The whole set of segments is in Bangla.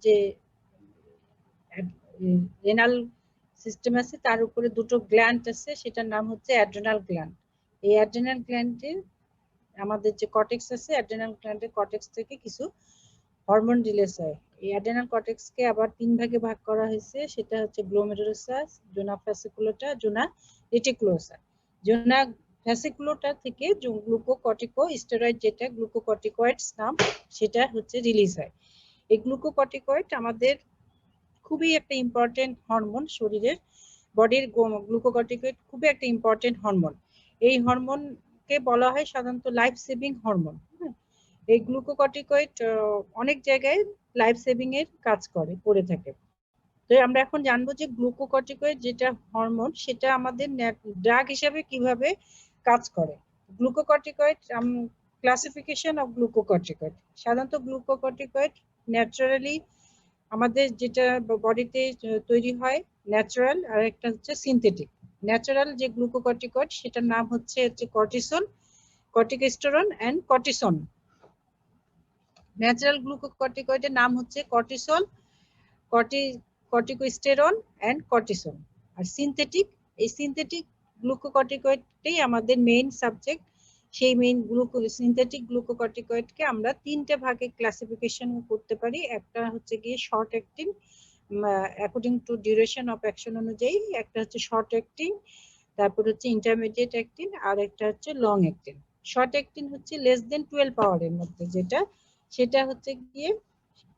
যে রেনাল সিস্টেম আছে তার উপরে দুটো গ্ল্যান্ড আছে, সেটার নাম হচ্ছে অ্যাড্রেনাল গ্ল্যান্ড। এই অ্যাড্রেনাল গ্ল্যান্ডে আমাদের যে কর্টেক্স আছে, অ্যাড্রেনাল গ্ল্যান্ডের কর্টেক্স থেকে কিছু হরমোন রিলিজ হয়। এই অ্যাড্রেনাল কর্টেক্সকে আবার 3 ভাগে ভাগ করা হয়েছে, সেটা হচ্ছে গ্লোমেরুলাস, জোনা ফ্যাসিকুলাটা, জোনা রেটিকুলোসা। জোনা ফ্যাসিকুলোটা থেকে গ্লুকোকর্টিকো স্টেরয়েড, যেটা গ্লুকোকর্টিকয়েডস নাম, সেটা হচ্ছে রিলিজ হয়। এই গ্লুকোকর্টিকয়েড আমাদের খুবই একটা ইম্পর্টেন্ট হরমোন, শরীরের বডির গ্লুকোকর্টিকয়েড খুবই একটা ইম্পর্টেন্ট হরমোন। এই হরমোনকে বলা হয় সাধারণত লাইফ সেভিং হরমোন। এই গ্লুকোকর্টিকয়েড অনেক জায়গায় লাইফ সেভিং এর কাজ করে থাকে। তো আমরা এখন জানবো যে গ্লুকোকর্টিকয়েড যেটা হরমোন, সেটা আমাদের ড্রাগ হিসাবে কিভাবে কাজ করে। Glucocorticoid classification of glucocorticoid. সাধারণত গ্লুকোকর্টিকয়েড ন্যাচারালি আমাদের যেটা বডিতে তৈরি হয় ন্যাচারাল, আর একটা হচ্ছে সিনথেটিক। ন্যাচারাল যে গ্লুকোকর্টিকয়েড সেটার নাম হচ্ছে cortisol, corticosterone and cortisone. Natural গ্লুকোকর্টিকয়েডের নাম হচ্ছে কর্টিসল, কর্টিকোস্টেরন এন্ড কর্টিসন। আর সিনথেটিক, এই সিনথেটিক গ্লুকোকর্টিকয়েডটাই আমাদের মেইন সাবজেক্ট। সেই মেইন সিনথেটিক গ্লুকোকর্টিকয়েডকে আমরা 3টে ভাগে ক্লাসিফিকেশন করতে পারি। একটা হচ্ছে গিয়ে short acting according to duration of action অনুযায়ী, একটা হচ্ছে শর্ট অ্যাক্টিং, তারপর হচ্ছে ইন্টারমিডিয়েট অ্যাক্টিং, আর একটা হচ্ছে লং অ্যাক্টিং। শর্ট অ্যাক্টিং হচ্ছে লেস দেন 12 আওয়ারের মধ্যে, যেটা সেটা হচ্ছে গিয়ে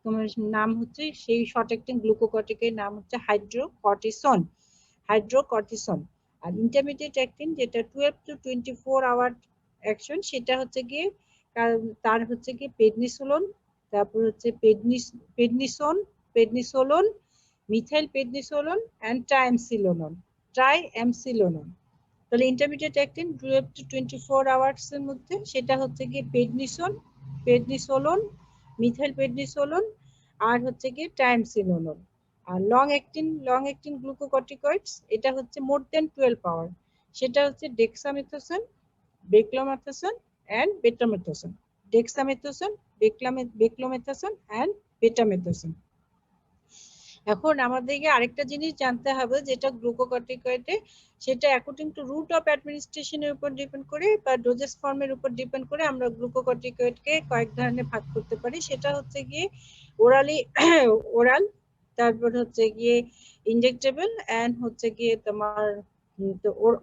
তোমার নাম হচ্ছে, সেই শর্ট অ্যাক্টিং গ্লুকোকর্টিকের নাম হচ্ছে হাইড্রোকর্টিসন, হাইড্রোকর্টিসন। আর ইন্টারমিডিয়েট অ্যাক্টিং যেটা 12 to 24 আওয়ার অ্যাকশন, সেটা হচ্ছে গিয়ে তার হচ্ছে গিয়ে পেডনিসোলন, তারপর হচ্ছে পেডনিসন, পেডনিসোলন, মিথাইল পেডনিসোলন এন্ড ট্রাইএমসিলোনন। তাহলে ইন্টারমিডিয়েট অ্যাক্টিং 12 to 24 আওয়ার্স এর মধ্যে, সেটা হচ্ছে গিয়ে পেডনিসন, পেডনিসোলন, মিথাইল পেডনিসোলন, আর হচ্ছে গিয়ে ট্রাইএমসিলোনন। আর লং অ্যাক্টিং গ্লুকোকর্টিকয়েডস, এটা হচ্ছে মোর দেন 12 আওয়ার, সেটা হচ্ছে dexamethasone, beclomethasone and বেটামেথসোন। ডেক্সামেথসোন, beclomethasone and বেটামেথসোন। এখন আমাদেরকে আরেকটা জিনিস জানতে হবে, যেটা গ্লুকোকর্টিকয়েডে, সেটা অ্যাকর্ডিং টু রুট অফ অ্যাডমিনিস্ট্রেশনের উপর ডিপেন্ড করে বা ডোজেস ফর্মের উপর ডিপেন্ড করে আমরা গ্লুকোকর্টিকয়েডকে কয়েক ধরনের ভাগ করতে পারি। সেটা হচ্ছে গিয়ে ওরাল, তারপর হচ্ছে গিয়ে ইনজেক্টেবল এন্ড হচ্ছে গিয়ে তোমার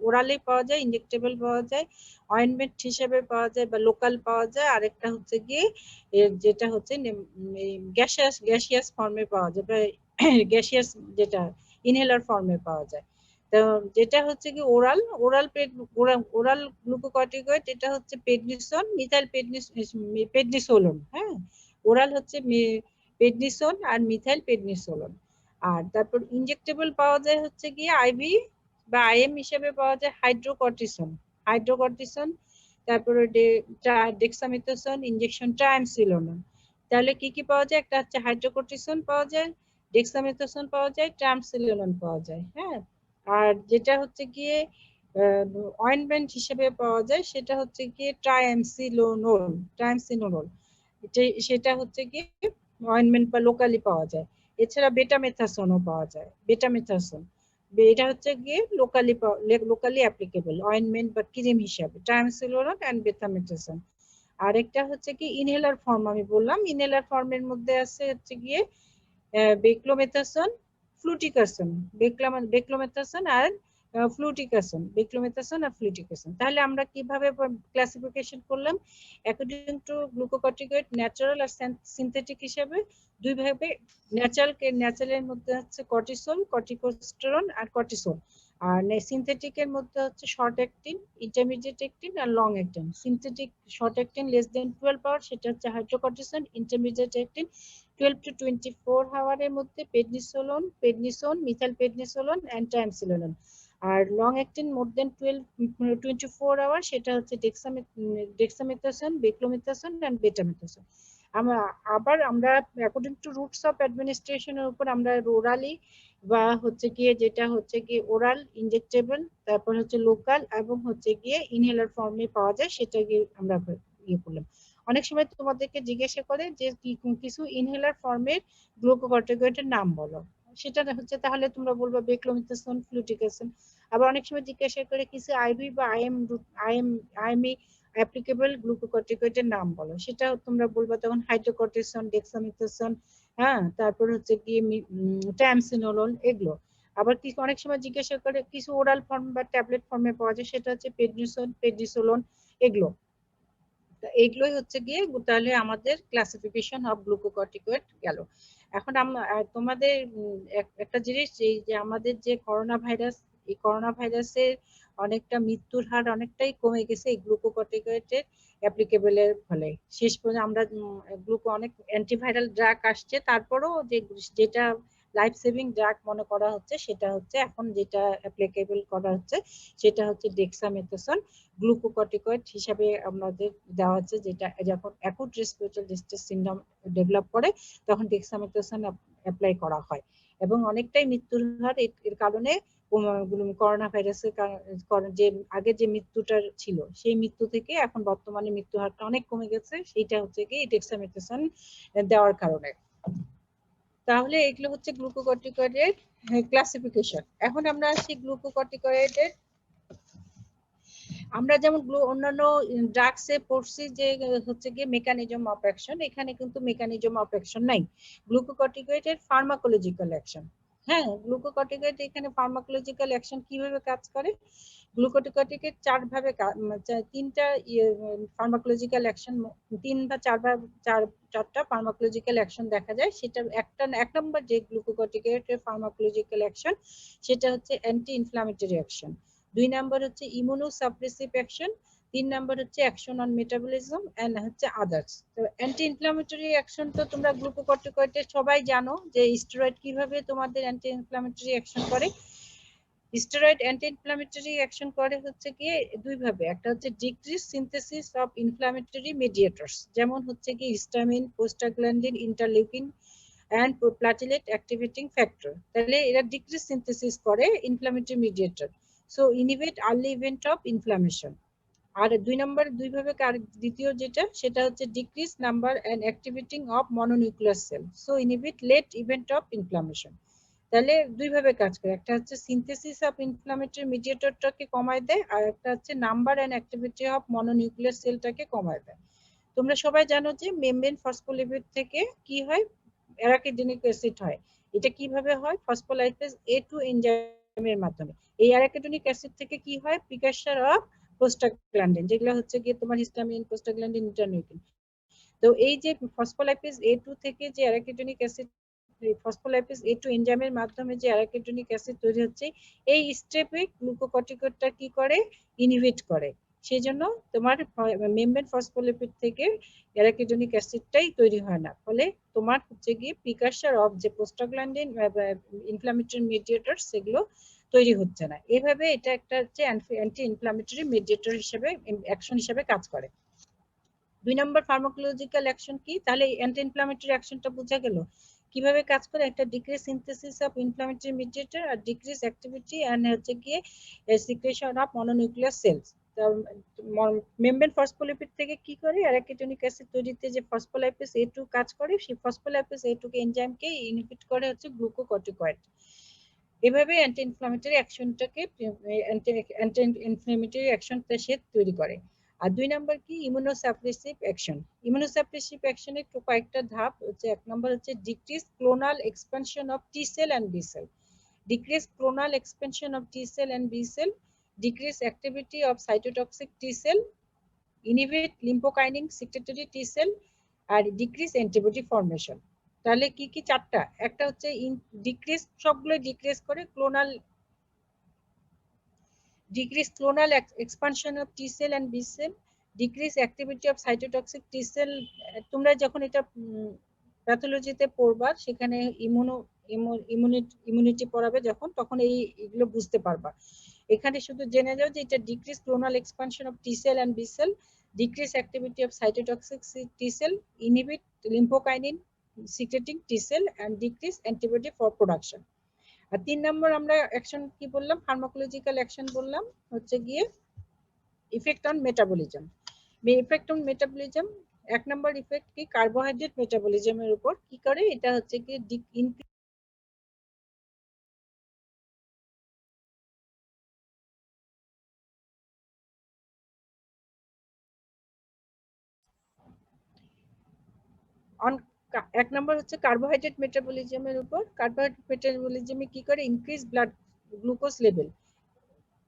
ওরালি পাওয়া যায়, ইনজেক্টেবল পাওয়া যায়, অয়েন্টমেন্ট হিসেবে পাওয়া যায় বা লোকাল পাওয়া যায়, আরেকটা হচ্ছে গিয়ে যেটা হচ্ছে গ্যাসিয়াস ফর্মে পাওয়া যায় বা গ্যাসিয়াস যেটা ইনহেলার ফর্মে পাওয়া যায়। তো যেটা হচ্ছে কি ওরাল গ্লুকোকর্টিকয়েড, এটা হচ্ছে পেডনিসন, মিথাইল পেডনিসোলন। হ্যাঁ, ওরাল হচ্ছে পেডনিসন আর মিথাইল পেডনিসোলন। আর তারপর ইনজেক্টেবল পাওয়া যায় হচ্ছে গিয়ে আইভি বা আইএম হিসেবে পাওয়া যায় হাইড্রোকর্টিসন, তারপরে ডেক্সামেথসোন, ইনজেকশন ট্রাইএমসিলোনন। তাহলে কি কি পাওয়া যায়? একটা হচ্ছে হাইড্রোকর্টিসন পাওয়া যায়, ডেক্সামেথসোন পাওয়া যায়, ট্রাইএমসিলোনন পাওয়া যায়। হ্যাঁ, আর যেটা হচ্ছে গিয়ে অয়েন্টমেন্ট হিসেবে পাওয়া যায়, সেটা হচ্ছে গিয়ে ট্রাইএমসিনোল, সেটা হচ্ছে গিয়ে অয়েন্টমেন্ট বা লোকালি পাওয়া যায়। এছাড়া বেটামেথসোনও পাওয়া যায়, বেটামেথসোন এটা হচ্ছে গিয়ে লোকালি অ্যাপ্লিকেবল অয়েন্টমেন্ট বা ক্রিম হিসাবে, ট্রাইএমসিনোল এন্ড বেটামেথসোন। আরেকটা হচ্ছে কি ইনহেলার ফর্ম, আমি বললাম ইনহেলার ফর্মের মধ্যে আছে হচ্ছে গিয়ে বেক্লোমেথসোন, ফ্লুটিকাসন, বেক্লোমেথসোন আর ফ্লুটিকাসন। তাহলে আমরা কিভাবে ক্লাসিফিকেশন করলাম? অ্যাকর্ডিং টু গ্লুকোকর্টিকয়েড ন্যাচারাল আর সিনথেটিক হিসেবে দুই ভাবে। ন্যাচারালের মধ্যে হচ্ছে কর্টিসল, কর্টিকোস্টেরন আর কর্টিসল। আর সিনথেটিকের মধ্যে হচ্ছে শর্ট অ্যাক্টিং, ইন্টারমিডিয়েট অ্যাক্টিং আর long acting. Synthetic short acting less than 12 hour, সেটা হচ্ছে হাইড্রোকর্টিসন। ইন্টারমিডিয়েট অ্যাক্টিং 12 to 24 আওয়ারের মধ্যে prednisone, methyl prednisolone and triamcinolone. আর long acting more than 24 hour, সেটা হচ্ছে ডেক্সামেথসোন, বেক্লোমেথসোন এন্ড বেটামেথসোন। আবার আমরা অ্যাকর্ডিং টু রুটস অফ অ্যাডমিনিস্ট্রেশনের উপর আমরা ওরালি বা হচ্ছে গিয়ে যেটা হচ্ছে গিয়ে ওরাল, ইনজেক্টেবল, তারপর হচ্ছে লোকাল এবং হচ্ছে গিয়ে ইনহেলার ফর্মে পাওয়া যায়, সেটা গিয়ে আমরা ইয়ে করলাম। অনেক সময় তোমাদেরকে জিজ্ঞাসা করে যে কিছু ইনহেলার ফর্মের গ্লুকোকর্টিকয়েডের নাম বলো, সেটা হচ্ছে তাহলে তোমরা বলবো বেক্লোমিথাসোন, ফ্লুটিকাসোন। আবার অনেক সময় জিজ্ঞাসা করে কিছু আইভি বা আইএমই অ্যাপ্লিকেবল গ্লুকোকর্টিকয়েডের নাম বলো, সেটা তোমরা বলবো তখন হাইড্রোকর্টিসন, ডেক্সামিথাসোন, হ্যাঁ, তারপর হচ্ছে কি ট্রামসিনোলন, এগুলো। আবার কিছু অনেক সময় জিজ্ঞাসা করে কিছু ওরাল ফর্ম বা ট্যাবলেট ফর্মে পাওয়া যায়, সেটা হচ্ছে পেডনিসন, পেডনিসোলন, এগুলো। এইগুলোই হচ্ছে গিয়ে তাহলে আমাদের ক্লাসিফিকেশন অফ গ্লুকোকর্টিকয়েড গেল। এখন তোমাদের একটা জিনিস, এই যে আমাদের যে করোনা ভাইরাস, এই করোনা ভাইরাসের অনেকটা মৃত্যুর হার অনেকটাই কমে গেছে এই গ্লুকোকর্টিকয়েডের অ্যাপ্লিকেবলের ফলে। শেষ পর্যন্ত আমরা অনেক অ্যান্টিভাইরাল ড্রাগ আসছে, তারপরও যেটা লাইফ সেভিং ড্রাগ মনে করা হচ্ছে সেটা হচ্ছে এখন যেটা অ্যাপ্লিকেবল করা হচ্ছে সেটা হচ্ছে ডেক্সামেথাসোন গ্লুকোকর্টিকয়েড হিসাবে আমাদের দেওয়া হচ্ছে, যেটা যখন acute respiratory distress syndrome develop করে তখন ডেক্সামেথাসোন অ্যাপ্লাই করা হয়। এবং অনেকটাই মৃত্যুর হার এর কারণে করোনা ভাইরাসের যে আগে যে মৃত্যুটা ছিল সেই মৃত্যু থেকে এখন বর্তমানে মৃত্যু হারটা অনেক কমে গেছে, সেইটা হচ্ছে কি ডেক্সামেথাসোন দেওয়ার কারণে। তাহলে এগুলো হচ্ছে গ্লুকোকর্টিকয়েডের ক্লাসিফিকেশন। এখন আমরা আসি গ্লুকোকর্টিকয়েডের, আমরা যেমন অন্যান্য ড্রাগসে পড়ছি যে হচ্ছে গিয়ে মেকানিজম অফ অ্যাকশন, এখানে কিন্তু মেকানিজম অফ অ্যাকশন নাই। গ্লুকোকর্টিকয়েডের ফার্মাকোলজিক্যাল অ্যাকশন, হ্যাঁ, গ্লুকোকর্টিকয়েড এখানে ফার্মাকোলজিক্যাল অ্যাকশন কিভাবে কাজ করে। গ্লুকোকর্টিকয়েড তিনটা ফার্মাকোলজিক্যাল অ্যাকশন, তিন বা চারটা ফার্মাকোলজিক্যাল অ্যাকশন দেখা যায়। সেটা এক নম্বর যে গ্লুকোকর্টিকয়েডের ফার্মাকোলজিক্যাল অ্যাকশন সেটা হচ্ছে অ্যান্টি ইনফ্ল্যামেটরি অ্যাকশন, 2 নাম্বার হচ্ছে ইমিউনোসাপ্রেসিভ অ্যাকশন, 3 নাম্বার হচ্ছে অ্যাকশন অন মেটাবলিজম এন্ড হচ্ছে আদার্স। তো অ্যান্টি ইনফ্ল্যামেটরি অ্যাকশন তো তোমরা গ্লুকোকর্টিকয়েডে সবাই জানো যে স্টেরয়েড কিভাবে তোমাদের অ্যান্টি ইনফ্ল্যামেটরি অ্যাকশন করে। স্টেরয়েড অ্যান্টি ইনফ্ল্যামেটরি অ্যাকশন করে হচ্ছে কি দুই ভাবে, একটা হচ্ছে decrease synthesis of inflammatory mediators, যেমন হচ্ছে কি histamine, prostaglandin, interleukin and platelet activating factor. তাহলে এরা ডিক্রিজ সিনথেসিস করে inflammatory mediator, so inhibit early event of inflammation. আর দুই ভাবে দ্বিতীয় যেটা সেটা হচ্ছে decrease number and activating of mononucleus cell, so inhibit late event of inflammation. তাহলে দুই ভাবে কাজ করে, একটা হচ্ছে সিনথেসিস অফ ইনফ্ল্যামেটরি মিডিয়েটরটাকে কমায় দেয়, আর একটা হচ্ছে নাম্বার এন্ড অ্যাক্টিভিটি অফ মনোনিউক্লিয়াস সেলটাকে কমায় দেয়। তোমরা সবাই জানো যে মেমব্রেন ফসফোলিপিড থেকে কি হয়, অ্যারাকিডোনিক অ্যাসিড হয়। এটা কিভাবে হয়, ফসফোলাইপেজ A2 এনজাইমের মাধ্যমে। এই অ্যারাকিডোনিক অ্যাসিড থেকে কি হয়, প্রিকারসর অফ প্রোস্টাগ্ল্যান্ডিন, যেগুলো হচ্ছে গিয়ে তোমার হিস্টামিন, প্রোস্টাগ্ল্যান্ডিন, ইন্টারলিউকিন। তো এই যে ফসফোলাইপেজ A2 থেকে যে অ্যারাকিডোনিক অ্যাসিড, ফসফোলাইপেজ A2 এনজাইমের মাধ্যমে যে অ্যারাকিডোনিক অ্যাসিড তৈরি হচ্ছে, এই স্টেপে গ্লুকোকর্টিকয়েডটা কি করে, ইনহিবিট করে। সেজন্য তোমার মেমব্রেন ফসফোলিপিড থেকে অ্যারাকিডোনিক অ্যাসিডটাই তৈরি হয় না, ফলে তোমার হচ্ছে গিয়ে প্রিকারসর অফ যে প্রোস্টাগ্ল্যান্ডিন ইনফ্ল্যামেটরি মিডিয়েটর সেগুলো তৈরি হচ্ছে না। এইভাবে এটা একটা হচ্ছে অ্যান্টি ইনফ্ল্যামেটরি মিডিয়েটর হিসেবে অ্যাকশন হিসেবে কাজ করে। 2 নম্বর ফার্মাকোলজিক্যাল অ্যাকশন কি, তাহলে অ্যান্টি ইনফ্ল্যামেটরি অ্যাকশনটা বোঝা গেল কিভাবে কাজ করে, একটা decrease synthesis of inflammatory mediator আর ডিক্রিজ অ্যাক্টিভিটি এন্ড হচ্ছে গিয়ে secretion of mononucleus cells. Membrane phospholipid থেকে কি করে, অ্যারাকিডোনিক অ্যাসিড তৈরিতে যে ফসফোলাইপেজ A2 কাজ করে, সেই ফসফোলাইপেজ A2 কে এনজাইমকে ইনহিবিট করে হচ্ছে গ্লুকোকর্টিকয়েড। এভাবে অ্যান্টি ইনফ্ল্যামেটরি অ্যাকশনটাকে অ্যান্টি ইনফ্ল্যামেটরি অ্যাকশনটা সে তৈরি করে। আর 2 নাম্বার কি, ইমিউনোসাপ্রেসিভ অ্যাকশন। ইমিউনোসাপ্রেসিভ অ্যাকশনের কয়েকটা ধাপ হচ্ছে, এক নাম্বার হচ্ছে decrease clonal expansion of T cell and B cell, decrease clonal expansion of T cell and B cell, decrease activity of cytotoxic T cell, inhibit lymphokine secretory T cell, আর ডিক্রিজ অ্যান্টিবডি ফর্মেশন। তাহলে কি কি চারটা, একটা হচ্ছে ডিক্রিজ, সবগুলো ডিক্রিজ করে decrease clonal expansion of T cell and B cell, decrease activity of cytotoxic T cell। তোমরা যখন এটা প্যাথোলজিতে পড়বা সেখানে ইমিউনিটি পড়াবে যখন, তখন এইগুলো বুঝতে পারবা। এখানে শুধু জেনে যাও যে এটা decrease clonal expansion of T cell and B cell, decrease activity of cytotoxic T cell, inhibit lymphokine secreting T cell and decrease antibody for production. আর 3 নম্বর আমরা অ্যাকশন কি বললাম, ফার্মাকোলজিক্যাল অ্যাকশন বললাম হচ্ছে গিয়ে effect on metabolism. Effect on metabolism এক নম্বর ইফেক্ট কি, কার্বোহাইড্রেট মেটাবলিজমের উপর কি করে, এটা হচ্ছে কি অন এক নম্বর হচ্ছে কার্বোহাইড্রেট মেটাবলিজমের উপর। কার্বোহাইড্রেট মেটাবলিজমে কি করে, increase blood glucose level.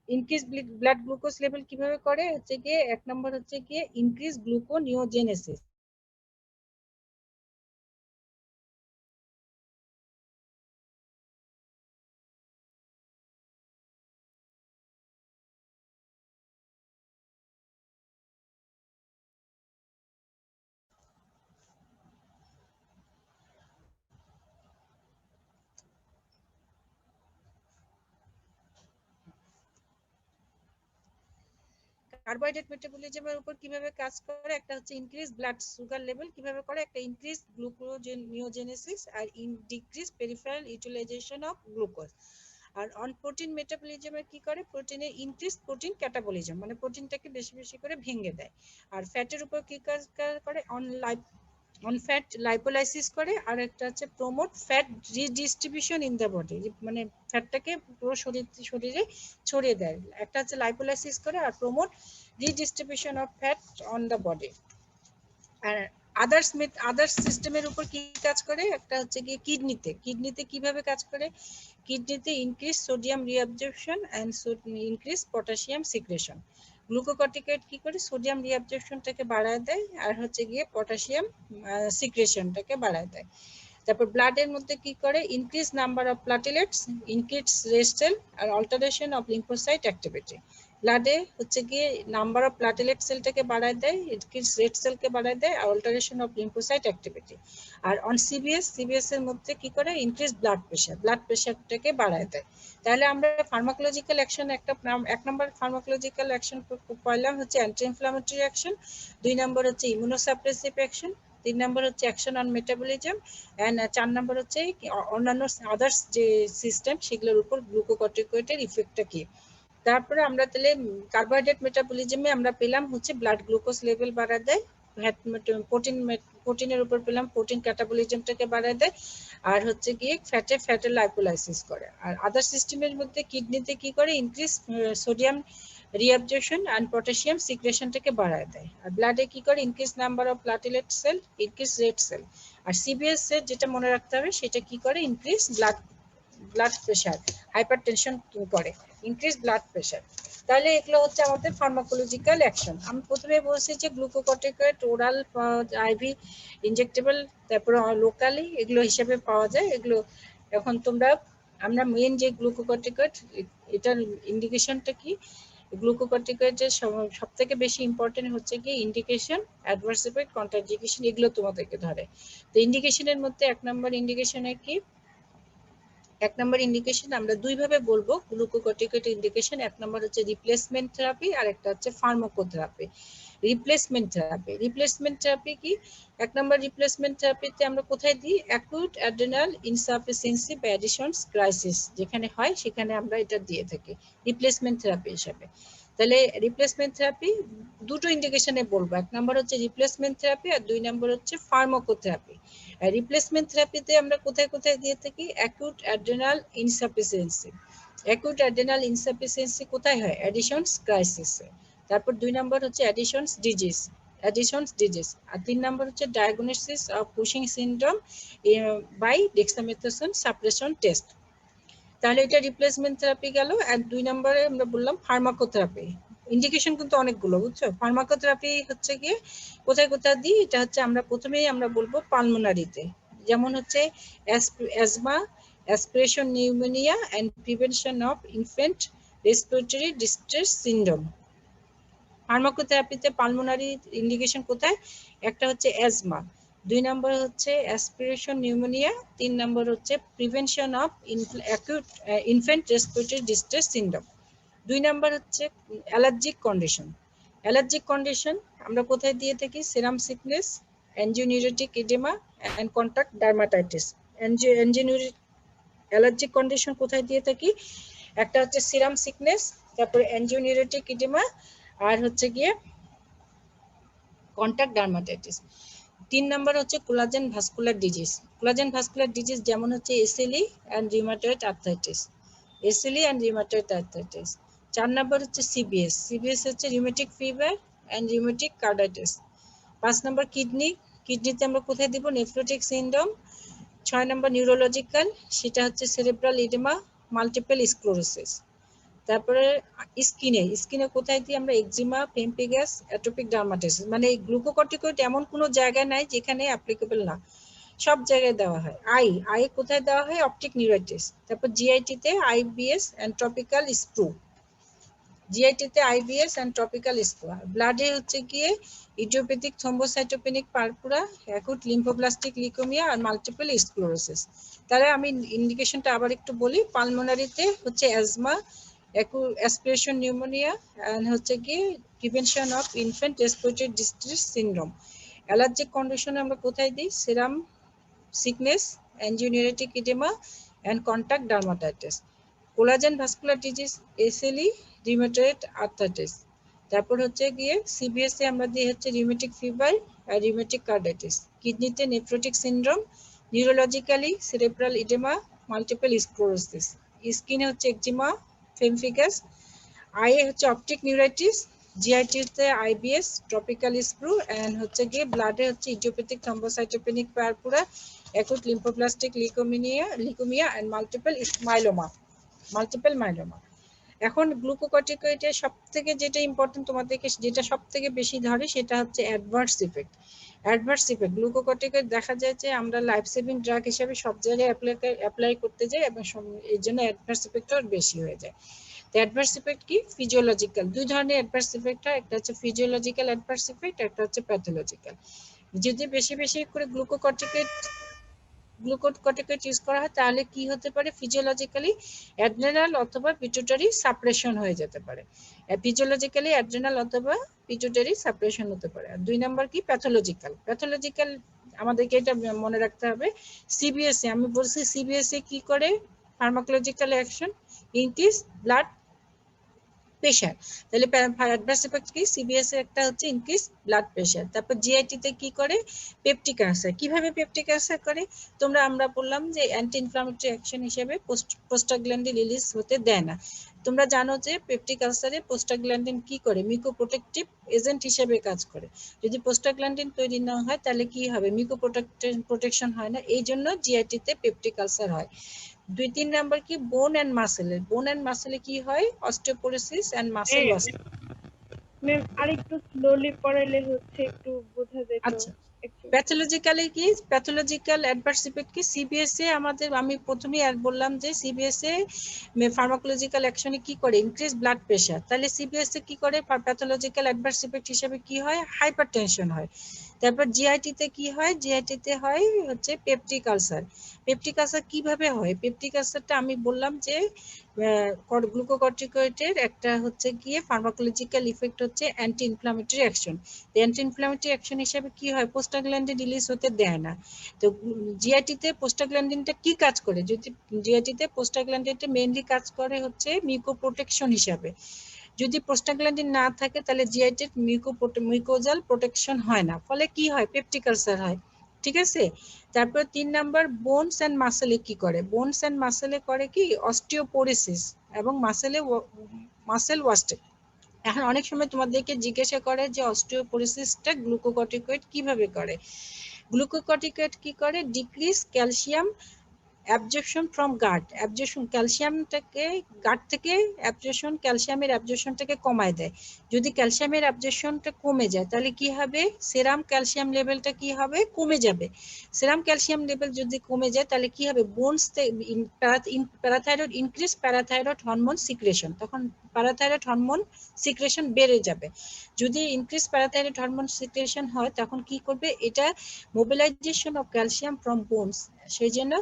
Increase blood glucose level কিভাবে করে, হচ্ছে গিয়ে এক নম্বর হচ্ছে গিয়ে ইনক্রিজ গ্লুকোনিওজেনেসিস। কার্বোহাইড্রেট মেটাবলিজমের উপর কিভাবে কাজ করে, একটা হচ্ছে ইনক্রিজ ব্লাড সুগার লেভেল কিভাবে করে, একটা ইনক্রিজ গ্লুকোনিওজেনেসিস আর decrease peripheral utilisation of glucose. আর অন প্রোটিন মেটাবলিজমে কি করে, প্রোটিনের ইনক্রিজ প্রোটিন ক্যাটাবলিজম, মানে প্রোটিনটাকে বেশি বেশি করে ভেঙে দেয়। আর ফ্যাটের উপর কি কাজ করে, অন ফ্যাট লাইপোলাইসিস করে। আর একটা হচ্ছে promote fat redistribution in the body, মানে ফ্যাটটাকে পুরো শরীরে ছড়িয়ে দেয়। একটা হচ্ছে লাইপোলাইসিস করে আর promote redistribution of fat on the body. আর আদার্স সিস্টেমের উপর কি কাজ করে, একটা হচ্ছে কি কিডনিতে কিভাবে কাজ করে, কিডনিতে increase sodium reabsorption and increase potassium secretion. Glucocorticoid কি করে, সোডিয়াম রিঅ্যাবজর্পশনটাকে বাড়ায় দেয় আর হচ্ছে গিয়ে পটাশিয়াম সিক্রেশনটাকে বাড়ায় দেয়। তারপর ব্লাডের মধ্যে কি করে, increase number of platelets, increase red cell আর অল্টারেশন অফ লিম্ফোসাইট অ্যাক্টিভিটি। ব্লাডে হচ্ছে গিয়ে নাম্বার অফ প্লাটিলেট সেলটাকে বাড়ায় দেয়, ইনক্রিজ রেড সেলকে বাড়ায় দেয় আর অল্টারেশন অফ লিম্ফোসাইট অ্যাক্টিভিটি। আর অন সিবিএস এর মধ্যে কি করে, ইনক্রিজ ব্লাড প্রেশারটাকে বাড়ায় দেয়। তাহলে আমরা ফার্মাকোলজিক্যাল অ্যাকশন এক নম্বর ফার্মাকোলজিক্যাল অ্যাকশন পয়লাম হচ্ছে অ্যান্টি ইনফ্লামেটরি অ্যাকশন, 2 নম্বর হচ্ছে ইমিউনোসাপ্রেসিভ অ্যাকশন, 3 নম্বর হচ্ছে অ্যাকশন অন মেটাবলিজম, এন্ড 4 নম্বর হচ্ছে অন্যান্য আদার্স যে সিস্টেম সেগুলোর উপর গ্লুকোকর্টিকয়েডের ইফেক্টটা কি। তারপরে আমরা তাহলে কার্বোহাইড্রেট মেটাবলিজমে আমরা পেলাম হচ্ছে ব্লাড গ্লুকোজ লেভেল বাড়ায় দেয়, প্রোটিনের উপর পেলাম প্রোটিন ক্যাটাবলিজমটাকে বাড়ায় দেয়, আর হচ্ছে গিয়ে ফ্যাটের লাইপোলাইসিস করে। আর আদার সিস্টেমের মধ্যে কিডনিতে কি করে, increase sodium reabsorption and potassium সিক্রেশনটাকে বাড়ায় দেয়। আর ব্লাডে কি করে, increase number of platelet cell, increase red cell. আর সিবিএস এর যেটা মনে রাখতে হবে সেটা কি করে, ইনক্রিজ ব্লাড প্রেশার, হাইপারটেনশন করে, ইনক্রিজ ব্লাড প্রেশার। তাহলে এগুলো হচ্ছে আমাদের ফার্মাকোলজিক্যাল অ্যাকশন। আমি প্রথমে বলছি যে গ্লুকোকর্টিকয়েড ওরাল, আইভি, ইনজেক্টেবল, তারপরে লোকালি এগুলো হিসেবে পাওয়া যায়। এগুলো এখন আমরা মেন যে গ্লুকোকর্টিকয়েড, এটার ইন্ডিকেশনটা কি, গ্লুকোকর্টিকয়েডের সব থেকে বেশি ইম্পর্টেন্ট হচ্ছে কি ইন্ডিকেশন, অ্যাডভার্স ইফেক্ট, কন্ট্রাইন্ডিকেশন, এগুলো তোমাদেরকে ধরে। তো ইন্ডিকেশনের মধ্যে এক নম্বর ইন্ডিকেশনে কি, এক নম্বর ইন্ডিকেশন আমরা দুই ভাবে বলবো গ্লুকোকর্টিকয়েড ইন্ডিকেশন। এক নম্বর হচ্ছে রিপ্লেসমেন্ট থেরাপি আর একটা হচ্ছে ফার্মাকোথেরাপি। রিপ্লেসমেন্ট থেরাপি কি, এক নম্বর রিপ্লেসমেন্ট থেরাপিতে আমরা কোথায় দিই, অ্যাকুট অ্যাড্রেনাল ইনসাফিসিয়েন্সি বা অ্যাডিশনস ক্রাইসিস যেখানে হয় সেখানে আমরা এটা দিয়ে থাকি রিপ্লেসমেন্ট থেরাপি হিসাবে। তাহলে রিপ্লেসমেন্ট থেরাপি দুটো ইন্ডিকেশনে বলবো, এক নম্বর হচ্ছে রিপ্লেসমেন্ট থেরাপি আর 2 নম্বর হচ্ছে ফার্মাকোথেরাপি। রিপ্লেসমেন্ট থেরাপিতে আমরা কোথায় কোথায় দিয়ে থাকি, acute adrenal insufficiency. Acute adrenal insufficiency কোথায় হয়, অ্যাডিশনস ক্রাইসিসে। তারপর 2 নম্বর হচ্ছে অ্যাডিশনস ডিজিজ। আর 3 নম্বর হচ্ছে diagnosis of Cushing syndrome by dexamethasone suppression test. তাহলে এটা রিপ্লেসমেন্ট থেরাপি গেল। আর 2 নম্বরে আমরা বললাম ফার্মাকোথেরাপি। ইন্ডিকেশন কিন্তু অনেকগুলো, বুঝছো। ফার্মাকোথেরাপি হচ্ছে গিয়ে কোথায় কোথায় দিই, এটা হচ্ছে আমরা প্রথমেই আমরা বলবো পালমোনারিতে, যেমন হচ্ছে asthma, aspiration pneumonia and prevention of infant respiratory distress syndrome. ফার্মাকোথেরাপিতে পালমোনারি ইন্ডিকেশন কোথায়, একটা হচ্ছে অ্যাজমা, 2 নম্বর হচ্ছে অ্যাসপিরেশন নিউমোনিয়া, 3 নম্বর হচ্ছে prevention of acute infant respiratory distress syndrome. 2 নম্বর হচ্ছে অ্যালার্জিক কন্ডিশন আমরা কোথায় দিয়ে থাকি, serum sickness, angioneurotic oedema and contact dermatitis. Allergic condition কোথায় দিয়ে থাকি, একটা হচ্ছে সিরাম সিকনেস, তারপরে অ্যাঞ্জিওনিউরেটিক ইডেমা, আর হচ্ছে গিয়ে কন্টাক্ট ডার্মাটাইটিস। 3 নাম্বার হচ্ছে collagen vascular disease. Collagen vascular disease যেমন হচ্ছে SLE and rheumatoid arthritis, SLE and rheumatoid arthritis. 4 number হচ্ছে সিবিএস, সিবিএস হচ্ছে rheumatic fever and rheumatic carditis. 5 number kidney, কিডনিতে আমরা কোথায় দিব? Nephrotic syndrome. 6 নাম্বার নিউরোলজিক্যাল, সেটা হচ্ছে সেরেব্রাল ইডেমা, মাল্টিপল স্ক্লেরোসিস। তারপরে স্কিনে, স্কিনে কোথায় দিই আমরা? Eczema, pemphigus, atopic dermatitis. মানে এই গ্লুকোকর্টিকয়েড এমন কোনো জায়গায় নাই যেখানে অ্যাপ্লিকেবল না, সব জায়গায় দেওয়া হয়। আই কোথায় দেওয়া হয়? Optic neuritis. তারপর জিআইটিতে আইবিএস অ্যান্ড ট্রপিক্যাল স্প্রু, জিআইটিতে আইবিএস অ্যান্ড ট্রপিক্যাল স্প্রু। ব্লাডে হচ্ছে গিয়ে idiopathic thrombocytopenic purpura, acute lymphoblastic leukaemia আর মাল্টিপল স্ক্লেরোসিস। তাহলে আমি ইন্ডিকেশনটা আবার একটু বলি। পালমোনারিতে হচ্ছে অ্যাজমা, অ্যাসপিরেশন নিউমোনিয়া অ্যান্ড হচ্ছে গিয়ে prevention of infant respiratory distress syndrome. Allergic কন্ডিশনে আমরা কোথায় দিই? Serum sickness, angioneurotic oedema and contact dermatitis. Collagen vascular disease, SLE, rheumatoid arthritis. তারপর হচ্ছে গিয়ে সিবিএসএ আমরা দিই হচ্ছে রিউমেটিক ফিভার আর রিউমেটিক কার্ডাইটিস। কিডনিতে nephrotic syndrome, neurologically cerebral oedema, multiple sclerosis. স্কিনে হচ্ছে এক্সিমা, পেম্পিগাস। আইয়ে হচ্ছে অপটিক নিউরাইটিস, জিআইটিতে আইবিএস, ট্রপিক্যাল স্প্রু অ্যান্ড হচ্ছে গিয়ে ব্লাডে হচ্ছে idiopathic thrombocytopenic purpura, acute lymphoblastic leukaemia and multiple myeloma. এখন গ্লুকোকর্টিকয়েডের সব থেকে যেটা ইম্পর্টেন্ট তোমাদেরকে যেটা সব থেকে বেশি ধরে সেটা হচ্ছে adverse effect. Adverse effect glucocorticoid দেখা যায় যে আমরা লাইফ সেভিং ড্রাগ হিসেবে সব জায়গায় অ্যাপ্লাই করতে যাই এবং এর জন্য অ্যাডভার্স ইফেক্টও বেশি হয়ে যায়। অ্যাডভার্স ইফেক্ট কি? ফিজিওলজিক্যাল। দুই ধরনের অ্যাডভার্স ইফেক্ট হয়, একটা হচ্ছে ফিজিওলজিক্যাল অ্যাডভার্স ইফেক্ট, একটা হচ্ছে প্যাথোলজিক্যাল। যদি বেশি বেশি করে গ্লুকোকর্টিকয়েড ইউজ করা হয় তাহলে কি হতে পারে? ফিজিওলজিক্যালি অ্যাড্রেনাল অথবা পিটুইটারি সাপ্রেশন হয়ে যেতে পারে। ফিজিওলজিক্যালি অ্যাড্রেনাল অথবা পিটুইটারি সাপ্রেশন হতে পারে। আর 2 নাম্বার কি? প্যাথোলজিক্যাল। প্যাথোলজিক্যাল আমাদেরকে এটা মনে রাখতে হবে। সিবিএসএ আমি বলছি, সিবিএসএ কি করে? Pharmacological action, increase blood pressure. তাহলে অ্যাডভার্স ইফেক্ট কি? সিবিএস এর একটা হচ্ছে ইনক্রিজ ব্লাড প্রেশার। তারপর জিআইটি তে কি করে? Peptic ulcer. কিভাবে পেপটিক আলসার করে? আমরা বললাম যে অ্যান্টি ইনফ্লামেটরি অ্যাকশন হিসেবে প্রোস্টাগ্ল্যান্ডিন রিলিজ হতে দেয় না। তোমরা জানো যে পেপটিক আলসারে প্রোস্টাগ্ল্যান্ডিন কি করে? মিউকোপ্রোটেক্টিভ এজেন্ট হিসেবে কাজ করে। যদি প্রোস্টাগ্ল্যান্ডিন তৈরি না হয় তাহলে কি হবে? মিউকোপ্রোটেকশন হয় না, এই জন্য জিআইটি তে পেপটিক আলসার হয়। 2-3 নাম্বার কি? বোন এন্ড মাসেলের। বোন এন্ড মাসেলে কি হয়? Osteoporosis and muscle loss. Ma'am আরেকটু স্লোলি পড়াইলে হচ্ছে একটু বোঝা যেত। আচ্ছা, প্যাথোলজিক্যালি কি? প্যাথোলজিক্যাল অ্যাডভার্স ইফেক্ট কি? সিবিএসএ আমাদের আমি প্রথমেই বললাম যে সিবিএসএ ফার্মাকোলজিক্যাল অ্যাকশনে কি করে? Increase blood pressure. তাহলে সিবিএসএ কি করে? প্যাথোলজিক্যাল অ্যাডভার্স ইফেক্ট হিসেবে কি হয়? হাইপারটেনশন হয়। তারপর জিআইটিতে কি হয়? জিআইটিতে হয় হচ্ছে পেপটিক আলসার। পেপটিক আলসার কিভাবে হয়? পেপটিক আলসারটা আমি বললাম যে গ্লুকোকর্টিকয়েডের একটা হচ্ছে গিয়ে ফার্মাকোলজিক্যাল ইফেক্ট হচ্ছে anti inflammatory action. Anti inflammatory action হিসেবে কি হয়? প্রোস্টাগ্ল্যান্ডিন রিলিজ হতে দেয় না। তো জিআইটিতে প্রোস্টাগ্ল্যান্ডিনটা কি কাজ করে? যদি জিআইটিতে প্রোস্টাগ্ল্যান্ডিনটা মেইনলি কাজ করে হচ্ছে মিউকোপ্রোটেকশন হিসাবে। যদি প্রোস্টাগ্ল্যান্ডিন না থাকে তাহলে জিআইটির মিউকোজাল প্রোটেকশন হয় না, ফলে কি হয়? পেপটিক আলসার হয়। ঠিক আছে। তারপর 3 নাম্বার বোনস এন্ড মাসেলে কি করে? বোনস এন্ড মাসেলে করে কি? অস্টিওপোরোসিস এবং মাসেল ওয়াস্টিং। এখন অনেক সময় তোমাদেরকে জিজ্ঞাসা করে যে অস্টিওপোরোসিসটা গ্লুকোকর্টিকয়েড কিভাবে করে? গ্লুকোকর্টিকয়েড কি করে? Decrease calcium absorption from gut. Absorption ক্যালসিয়ামটাকে গাট থেকে ক্যালসিয়ামের অ্যাবজর্পশনটাকে কমায় দেয়। যদি ক্যালসিয়ামের অ্যাবজর্পশনটা কমে যায় তাহলে কি হবে? সেরাম ক্যালসিয়াম লেভেলটা কি হবে? কমে যাবে। সেরাম ক্যালসিয়াম লেভেল যদি কমে যায় তাহলে কি হবে? Bones parathyroid increase parathyroid hormone secretion, তখন প্যারাথাইরয়েড হরমোন সিক্রেশন বেড়ে যাবে। যদি ইনক্রিজ প্যারাথাইরয়েড হরমোন সিক্রেশন হয় তখন কি করবে? এটা mobilization of calcium from bones, সেই জন্য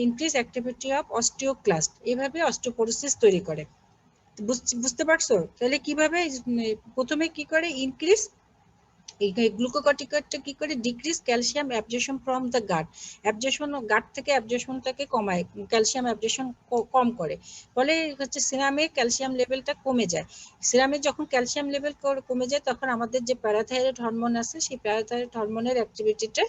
ইনক্রিজ অ্যাক্টিভিটি অফ অস্টিওক্লাস্ট, এভাবে অস্টিওপোরোসিস তৈরি করে। বুঝতে পারছো? তাহলে কিভাবে? প্রথমে কি করে? ইনক্রিজ এই গ্লুকোকর্টিকয়েডটা কি করে decrease calcium absorption from the gut, absorption gut থেকে অ্যাবজর্পশনটাকে কমায়, ক্যালসিয়াম অ্যাবজর্পশন কম করে, ফলে হচ্ছে সিরামে ক্যালসিয়াম লেভেলটা কমে যায়। সিরামে যখন ক্যালসিয়াম লেভেল কমে যায় তখন আমাদের যে প্যারাথাইরয়েড হরমোন আছে সেই প্যারাথাইরয়েড হরমোনের অ্যাক্টিভিটিটা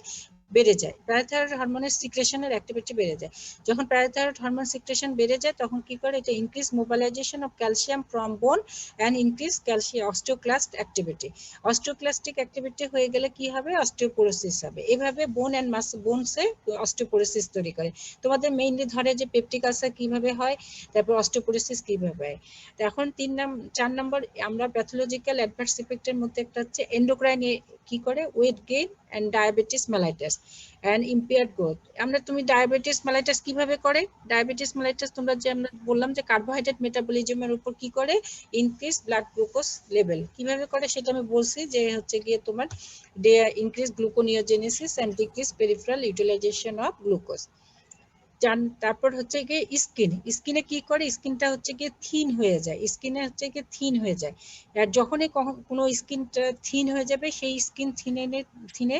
বেড়ে যায়, প্যারাথাইরয়েড হরমোনের সিক্রেশনের অ্যাক্টিভিটি বেড়ে যায়। যখন প্যারাথাইরয়েড হরমোন সিক্রেশন বেড়ে যায় তখন কি করে, এটা increase mobilisation of calcium from bone and increase calcium osteoclast activity. Osteoclastic activity হয়ে গেলে কি হবে, অস্টিওপোরোসিস হবে। এভাবে বোন অ্যান্ড বোনসে অস্টিওপোরোসিস তৈরি করে। তোমাদের মেইনলি ধরে যে পেপটিক আলসার কিভাবে হয়, তারপর অস্টিওপোরোসিস কিভাবে হয়। তো এখন 4 নম্বর আমরা প্যাথোলজিক্যাল অ্যাডভার্স ইফেক্টের মধ্যে একটা হচ্ছে এন্ডোক্রাইন কি করে, weight gain and diabetes mellitus and impaired growth. তুমি ডায়াবেটিস মেলাইটাস কিভাবে করে, ডায়াবেটিস মেলাইটাস তোমরা যে আমরা বললাম যে কার্বোহাইড্রেট মেটাবলিজমের উপর কি করে, ইনক্রিজ ব্লাড গ্লুকোজ লেভেল কিভাবে করে সেটা আমি বলছি, যে হচ্ছে গিয়ে তোমার increase gluconeogenesis and decrease peripheral utilisation of glucose. তারপর হচ্ছে গিয়ে স্কিনে কি করে, স্কিনটা হচ্ছে গিয়ে থিন হয়ে যায়, স্কিনে হচ্ছে গিয়ে থিন হয়ে যায়। আর যখনই কোনো স্কিনটা থিন হয়ে যাবে সেই স্কিন থিনে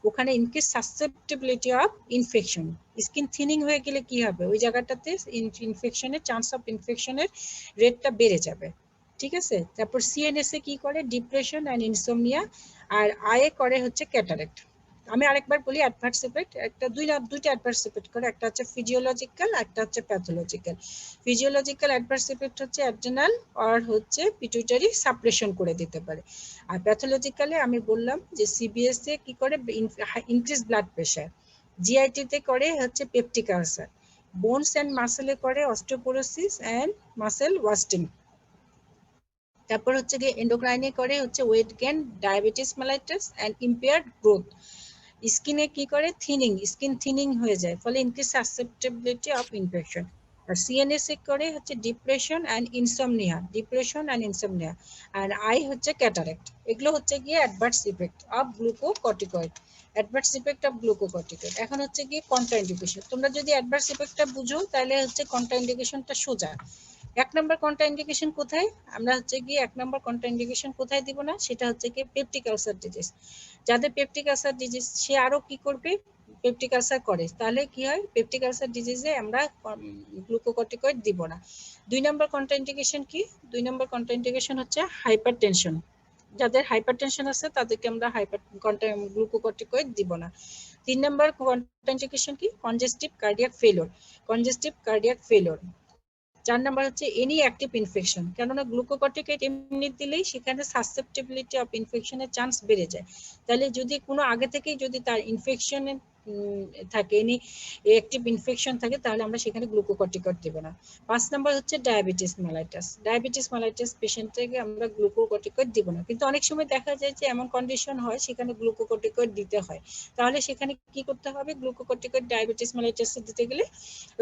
ওখানে increase susceptibility of infection. Skin thinning হয়ে গেলে কি হবে, ওই জায়গাটাতে ইনফেকশনের চান্স অফ ইনফেকশনের রেটটা বেড়ে যাবে। ঠিক আছে, তারপর সিএনএস এ কি করে, ডিপ্রেশন অ্যান্ড ইনসোমনিয়া, আর আয়ে করে হচ্ছে ক্যাটারেক্ট। আমি আরেকবার বলি অ্যাডভার্স ইফেক্ট, দুইটা অ্যাডভার্স ইফেক্ট করে, একটা হচ্ছে ফিজিওলজিক্যাল, একটা হচ্ছে প্যাথোলজিক্যাল। ফিজিওলজিক্যাল অ্যাডভার্স ইফেক্ট হচ্ছে অ্যাড্রেনাল আর হচ্ছে পিটুইটারি সাপ্রেশন করে দিতে পারে। আর প্যাথোলজিক্যালে আমি বললাম যে সিবিএস এ কি করে, ইনক্রিজ ব্লাড প্রেশার, জিআইটি তে করে হচ্ছে পেপটিক আলসার, বোনস এন্ড মাসেলে করে অস্টিওপোরোসিস এন্ড মাসেল ওয়াস্টিং। তারপর হচ্ছে গিয়ে এন্ডোক্রাইনে করে হচ্ছে weight gain, diabetes mellitus and impaired growth. স্কিনে কি করে, স্কিন থিনিং হয়ে যায়, ফলে ইনক্রিজ সাসেপ্টেবিলিটি অফ ইনফেকশন। আর সিএনএস করে হচ্ছে ডিপ্রেশন অ্যান্ড ইনসোমনিয়া, আর আই হচ্ছে ক্যাটারেক্ট। এগুলো হচ্ছে গিয়ে অ্যাডভার্স ইফেক্ট অফ গ্লুকোকর্টিকয়েড, এখন হচ্ছে গিয়ে কন্ট্রাইন্ডিকেশন। তোমরা যদি অ্যাডভার্স ইফেক্টটা বুঝো তাহলে হচ্ছে কন্ট্রাইন্ডিকেশনটা সোজা। 1 নম্বর কন্ট্রাইন্ডিকেশন কোথায়, আমরা হচ্ছে গিয়ে 1 নম্বর কন্ট্রাইন্ডিকেশন কোথায় দিব না, সেটা হচ্ছে গিয়ে পেপটিক আলসার ডিজিজ। যাদের পেপটিক আলসার ডিজিজ সে আরো কি করবে, পেপটিক আলসার করে, তাহলে কি হয়, পেপটিক আলসার ডিজিজে আমরা গ্লুকোকর্টিকয়েড দিব না। 2 নম্বর কন্ট্রাইন্ডিকেশন কি, 2 নম্বর কন্ট্রাইন্ডিকেশন হচ্ছে হাইপারটেনশন। যাদের হাইপারটেনশন আছে তাদেরকে আমরা গ্লুকোকর্টিকয়েড দিব না। 3 নম্বর কন্ট্রাইন্ডিকেশন কি, কনজেস্টিভ কার্ডিয়াক ফেলিওর। 4 নাম্বার হচ্ছে এনি অ্যাক্টিভ ইনফেকশন, কেননা গ্লুকোকর্টিকয়েড এমনি দিলেই সেখানে সাসেপ্টেবিলিটি অফ ইনফেকশনের চান্স বেড়ে যায়। তাহলে যদি কোনো আগে থেকেই যদি তার ইনফেকশনের থাকে, এনি অ্যাক্টিভ ইনফেকশন থাকে, তাহলে আমরা সেখানে গ্লুকোকর্টিকয়েড দেব না। 5 নাম্বার হচ্ছে ডায়াবেটিস মেলাইটাস পেশেন্টকে আমরা গ্লুকোকর্টিকয়েড দিব না। কিন্তু অনেক সময় দেখা যায় যে এমন কন্ডিশন হয় সেখানে গ্লুকোকর্টিকয়েড দিতে হয়, তাহলে সেখানে কি করতে হবে, গ্লুকোকর্টিকয়েড ডায়াবেটিস মেলাইটাসে দিতে গেলে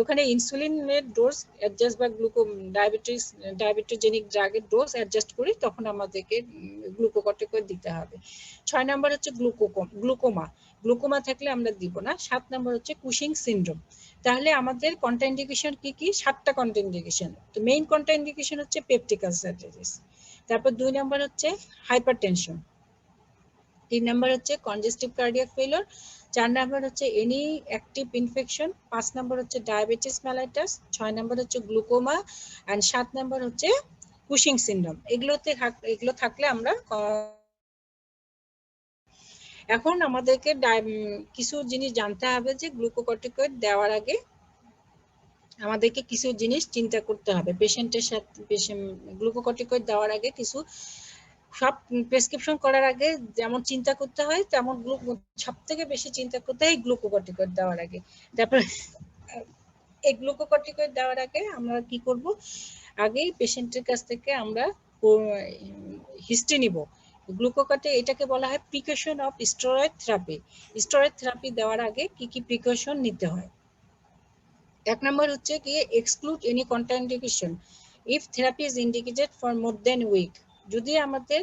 ওখানে ইনসুলিনের ডোজ অ্যাডজাস্ট বা ডায়াবেটোজেনিক ড্রাগের ডোজ অ্যাডজাস্ট করি, তখন আমাদেরকে গ্লুকোকর্টিকয়েড দিতে হবে। 6 নাম্বার হচ্ছে গ্লুকোমা থাকলে আমরা দিব না। 7 নাম্বার হচ্ছে কুশিং সিনড্রোম। তাহলে আমাদের কন্ট্রাইন্ডিকেশন কি 7টা কন্ট্রাইন্ডিকেশন। তো মেইন কন্ট্রাইন্ডিকেশন হচ্ছে পেপটিক আলসার ডিজিজ, তারপর 2 নাম্বার হচ্ছে হাইপারটেনশন, 3 নাম্বার হচ্ছে কনজেস্টিভ কার্ডিয়াক ফেলিওর, 4 নাম্বার হচ্ছে এনি অ্যাক্টিভ ইনফেকশন, 5 নাম্বার হচ্ছে ডায়াবেটিস মেলাইটাস, 6 নাম্বার হচ্ছে গ্লুকোমা, এন্ড 7 নাম্বার হচ্ছে কুশিং সিনড্রোম। এগুলো থাকলে আমরা এখন আমাদেরকে কিছু জিনিস জানতে হবে, যে গ্লুকোকর্টিকয়েড দেওয়ার আগে আমাদেরকে কিছু জিনিস চিন্তা করতে হবে। পেশেন্টের সাথে গ্লুকোকর্টিকয়েড দেওয়ার আগে কিছু, সব প্রেসক্রিপশন করার আগে যেমন চিন্তা করতে হয়, তেমন সব থেকে বেশি চিন্তা করতে হয় গ্লুকোকর্টিকয়েড দেওয়ার আগে। তারপর এই গ্লুকোকর্টিকয়েড দেওয়ার আগে আমরা কি করব, আগেই পেশেন্টের কাছ থেকে আমরা হিস্ট্রি নিব। গ্লুকোকর্টিকয়েড এটাকে বলা হয় প্রিকশন অফ স্টেরয়েড থেরাপি দেওয়ার আগে কি কি প্রিকশন নিতে হয়। 1 নম্বর হচ্ছে কি, exclude any contraindication if therapy is indicated for more than week. যদি আমাদের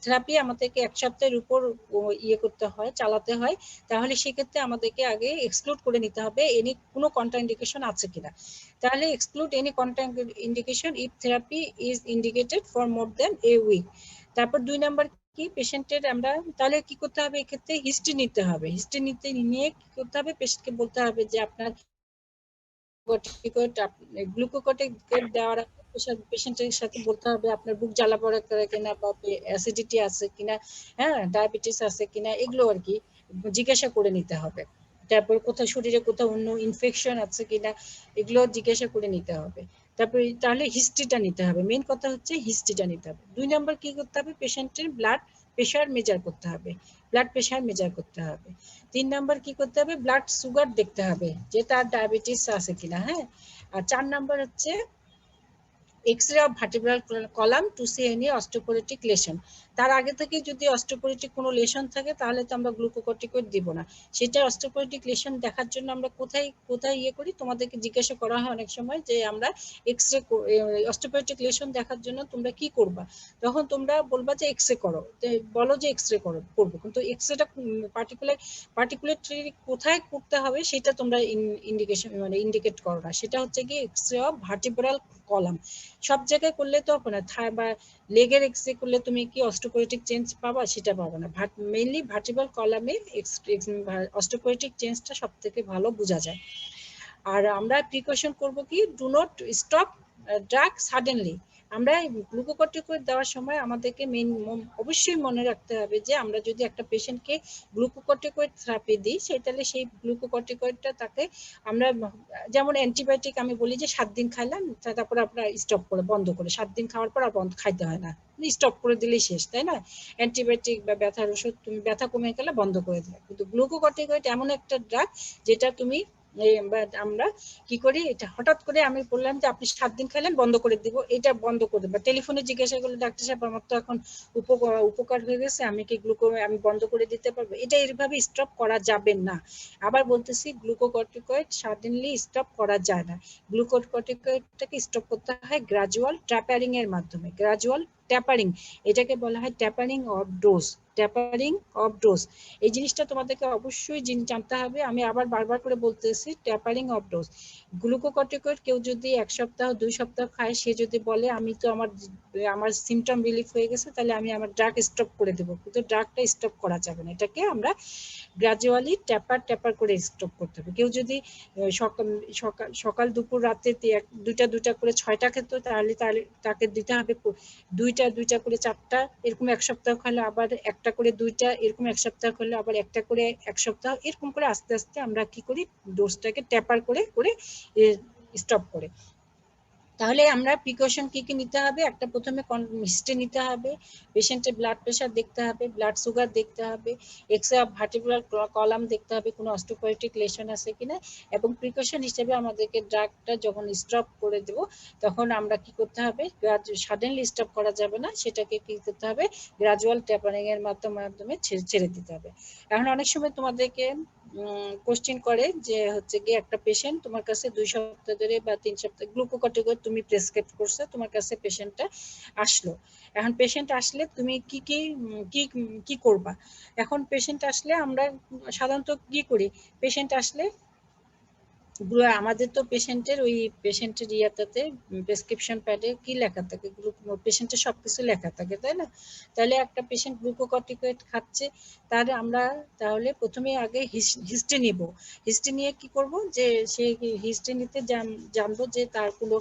থেরাপি আমাদেরকে 1 সপ্তাহের উপর করতে হয়, চালাতে হয়, তাহলে সেক্ষেত্রে আমাদেরকে আগে এক্সক্লুড করে নিতে হবে এনি কোনো কন্ট্রাইন্ডিকেশন আছে কিনা। তাহলে exclude any contraindication if therapy is indicated for more than a week. তারপর 2 নাম্বার কি পেশেন্টের আমরা তাহলে কি করতে হবে, এক্ষেত্রে হিস্ট্রি নিতে হবে। হিস্ট্রি নিয়ে কি করতে হবে, পেশেন্টকে বলতে হবে যে আপনার গ্লুকোকর্টিকয়েড দেওয়ার পেশেন্টের সাথে বলতে হবে আপনার বুক জ্বালা পড়া করে কিনা বা অ্যাসিডিটি আছে কিনা, হ্যাঁ ডায়াবেটিস আছে কিনা, এগুলো আর কি জিজ্ঞাসা করে নিতে হবে। তারপর কোথাও শরীরে কোথাও অন্য ইনফেকশন আছে কিনা এগুলো জিজ্ঞাসা করে নিতে হবে। তারপরে তাহলে হিস্ট্রিটা নিতে হবে, মেইন কথা হচ্ছে হিস্ট্রিটা নিতে হবে। 2 নাম্বার কি করতে হবে, পেশেন্টের ব্লাড প্রেশার মেজার করতে হবে, ব্লাড প্রেশার মেজার করতে হবে। 3 নাম্বার কি করতে হবে, ব্লাড সুগার দেখতে হবে যে তার ডায়াবেটিস আছে কিনা, হ্যাঁ। আর 4 নাম্বার হচ্ছে x-ray of vertebral column to see any osteoporotic lesion. তার আগে থেকে যদি অস্টিওপোরোটিক কোনো লেশন থাকে তাহলে তো আমরা গ্লুকোকর্টিকয়েড দিব না। সেটা অস্টিওপোরোটিক লেশন দেখার জন্য আমরা কোথায় ইয়ে করি, তোমাদেরকে জিজ্ঞাসা করা হয় অনেক সময় যে আমরা এক্স-রে অস্টিওপোরোটিক লেশন দেখার জন্য তোমরা কি করবা, তখন তোমরা বলবা যে এক্স-রে করো, বলো যে এক্স-রে করবো, কিন্তু এক্স-রেটা পার্টিকুলারলি কোথায় করতে হবে সেটা তোমরা ইন্ডিকেশন মানে ইন্ডিকেট করো না। সেটা হচ্ছে কি এক্স-রে অফ ভার্টিব্রাল কলাম। সব জায়গায় করলে তো হবে না, বা লেগের এক্স-রে করলে তুমি কি অস্টিওপোরোটিক চেঞ্জ পাবা, সেটা পাবা না। মেইনলি ভার্টিব্রাল কলামে অস্টিওপোরোটিক চেঞ্জটা সব থেকে ভালো বোঝা যায়। আর আমরা প্রিকশন করব কি, do not stop drug suddenly. আমরা গ্লুকোকর্টিকয়েড দেওয়ার সময় আমাদেরকে অবশ্যই মনে রাখতে হবে যে আমরা যদি একটা পেশেন্টকে গ্লুকোকর্টিকয়েড থেরাপি দিই তাহলে সেই গ্লুকোকর্টিকয়েডটা তাকে আমরা যেমন অ্যান্টিবায়োটিক আমি বলি যে 7 দিন খাইলাম তারপর আপনার স্টপ করে বন্ধ করে 7 দিন খাওয়ার পর আর বন্ধ খাইতে হয় না, স্টপ করে দিলেই শেষ, তাই না? অ্যান্টিবায়োটিক বা ব্যথার ওষুধ তুমি ব্যথা কমে গেলে বন্ধ করে দিলে, কিন্তু গ্লুকোকর্টিকয়েড এমন একটা ড্রাগ যেটা তুমি আমরা কি করি, এটা হঠাৎ করে আমি বললাম যে আপনি 7 দিন খেলেন বন্ধ করে দিব, এটা বন্ধ করে দেবো। টেলিফোনে জিজ্ঞাসা করলে ডাক্তার সাহেব আমার তো এখন উপকার হয়ে গেছে, আমি কি আমি বন্ধ করে দিতে পারবো, এটা এইভাবে স্টপ করা যাবে না। আবার বলতেছি গ্লুকোকর্টিকয়েড সাডেনলি স্টপ করা যায় না। গ্লুকোকর্টিকয়েডটাকে স্টপ করতে হয় গ্রাজুয়াল ট্যাপারিং এর মাধ্যমে, গ্রাজুয়াল ট্যাপারিং, এটাকে বলা হয় tapering of dose, tapering of dose. এই জিনিসটা তোমাদেরকে অবশ্যই জানতে হবে, আমি আবার বারবার করে বলতেছি ট্যাপারিং অফ ডোজ। গ্লুকোকর্টিকয়েড কেউ যদি 1 সপ্তাহ 2 সপ্তাহ খায়, সে যদি বলে আমি তো আমার সিমটম রিলিফ হয়ে গেছে তাহলে আমি আমার ড্রাগ স্টপ করে দেবো, কিন্তু ড্রাগটা স্টপ করা যাবে না, এটাকে আমরা গ্রাজুয়ালি ট্যাপার করে স্টপ করতে হবে। কেউ যদি সকাল দুপুর রাতে দুইটা করে 6টা খেত তাহলে তাকে দিতে হবে দুইটা করে 4টা, এরকম 1 সপ্তাহ খেলে আবার 1টা করে 2টা, এরকম 1 সপ্তাহ খেলে আবার 1টা করে 1 সপ্তাহ, এরকম করে আস্তে আস্তে আমরা কি করি ডোজটাকে ট্যাপার করে স্টপ করে। তাহলে আমরা প্রিকশন কি নিতে হবে, একটা প্রথমে হিস্ট্রি নিতে হবে, পেশেন্টের ব্লাড প্রেশার দেখতে হবে, ব্লাড সুগার দেখতে হবে, এক্স-রে অফ ভার্টিব্রাল কলাম দেখতে হবে কোনো অস্টিওপোরোটিক লেশন আছে কিনা, এবং প্রিকশন হিসেবে আমাদেরকে ড্রাগটা যখন স্টপ করে দেব তখন আমরা কি করতে হবে, সাডেনলি স্টপ করা যাবে না, সেটাকে কি করতে হবে গ্রাজুয়াল ট্যাপারিং এর মাধ্যমে ছেড়ে দিতে হবে। এখন অনেক সময় তোমাদেরকে কোশ্চেন করে যে হচ্ছে গিয়ে একটা পেশেন্ট তোমার কাছে 2 সপ্তাহ ধরে বা 3 সপ্তাহ গ্লুকোকর্টিকয়েড তুমি প্রেসক্রাইব করছো, তোমার কাছে পেশেন্টটা আসলো। এখন পেশেন্ট আসলে তুমি কি করবা, এখন পেশেন্ট আসলে আমরা সাধারণত কি করি, পেশেন্ট আসলে আমাদের তো পেশেন্টের ইয়াটাতে প্রেসক্রিপশন প্যাডে কি লেখা থাকে, পেশেন্টের সবকিছু লেখা থাকে, তাই না? তাহলে একটা পেশেন্ট গ্লুকোকর্টিকয়েড খাচ্ছে, আমরা তাহলে প্রথমে আগে হিস্ট্রি নিব। হিস্ট্রি নিয়ে কি করব, যে সে হিস্ট্রি নিতে জানবো যে তার কোনো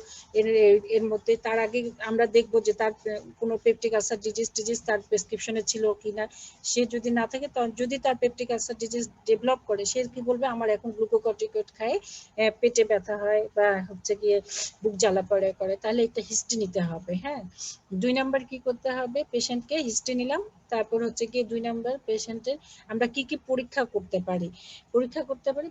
এর মধ্যে তার আগে আমরা দেখবো যে তার কোনো পেপটিক আলসার ডিজিজ তার প্রেসক্রিপশনে ছিল কিনা, সে যদি না থাকে যদি তার পেপটিক আলসার ডিজিজ ডেভেলপ করে, সে কি বলবে আমার এখন গ্লুকোকর্টিকয়েড খায় পেটে ব্যথা হয় বা হচ্ছে গিয়ে বুক জ্বালা পড়া করে, তাহলে একটা হিস্ট্রি নিতে হবে। হ্যাঁ, 2 নাম্বার কি করতে হবে, পেশেন্টকে হিস্ট্রি নিলাম, তারপর হচ্ছে গিয়ে 2 নাম্বার পেশেন্টের আমরা কি পরীক্ষা করতে পারি।